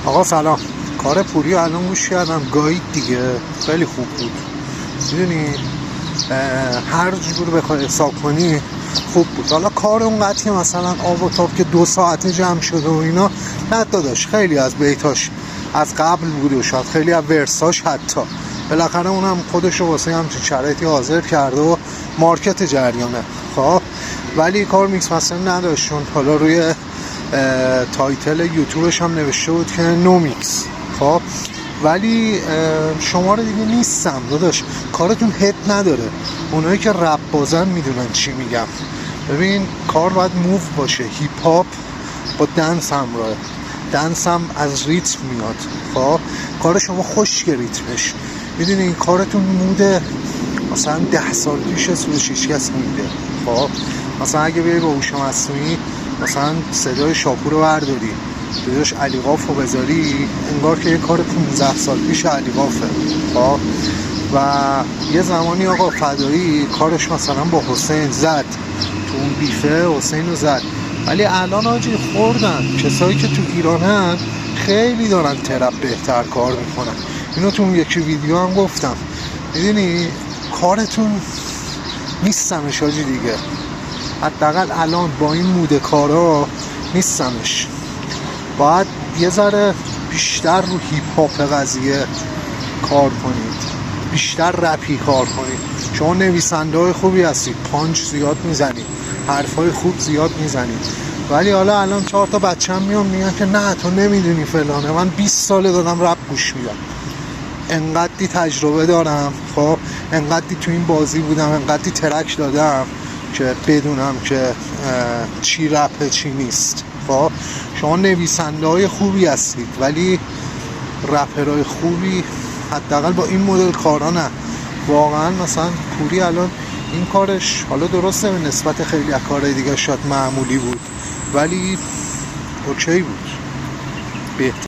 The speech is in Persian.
آقا سلام. کار پوری الان گوش کردم، گایید دیگه، خیلی خوب بود. میدونی هر جور بخوای حساب کنی خوب بود. حالا کار اونقدر که مثلا آب و تاب که 2 ساعته جمع شده و اینا نه داداش، خیلی از بیتاش از قبل بود و شاید خیلی از ورساش حتی بالاخره اونم خودش رو واسه همچین شرایطی حاضر کرده و مارکت جریانه. خب ولی کار میکس مثلا نداشت، چون حالا روی تایتل یوتیوبش هم نوشته بود که نو میکس. خب ولی شما رو دیگه نیستم داداش، کارتون هد نداره. اونایی که رپ بازن میدونن چی میگم. ببین کار باید موو باشه، هیپ هاپ با دنس همراهه، دنس هم از ریتم میاد. خب کار شما خشک ریتمش، میدونی این کارتون موده مثلا 10 سال پیش سوش هیچ کس میده. خب مثلا اگه بیایی با هوش مصنوعی مثلا صدای شاپور رو برداری دوش علیقاف رو بذاری، انگار که یه کار 15 سال پیش علیقافه. خب و یه زمانی آقا فدایی کارش مثلا با حسین زد تو اون بیفه، حسین رو زد. ولی الان آجی خوردن کسایی که تو ایرانن خیلی دارن ترپ بهتر کار میکنن. اینو تو اون یکی ویدیو هم گفتم. میدونی کارتون نیستمش آجی دیگه، حداقل الان با این مود کارا نیستمش. باید یه ذره بیشتر رو هیپ هاپ قضیه کار کنید، بیشتر رپی کار کنید. شما نویسنده های خوبی هستید، پانچ زیاد میزنید، حرفای خوب زیاد میزنید، ولی حالا الان 4 تا بچه هم میگن که نه تو نمیدونی فلانه. من 20 ساله دارم رپ گوش میدم، انقدری تجربه دارم، خب انقدری تو این بازی بودم، انقدری ترک دادم که بدونم که چی رپه چی نیست. خب شما نویسنده های خوبی هستید ولی رپرهای خوبی حداقل با این مدل کارا نه. واقعا مثلا پوری الان این کارش حالا درسته به نسبت خیلی از کارهای دیگه شاید معمولی بود ولی اوکی بود، بهتر.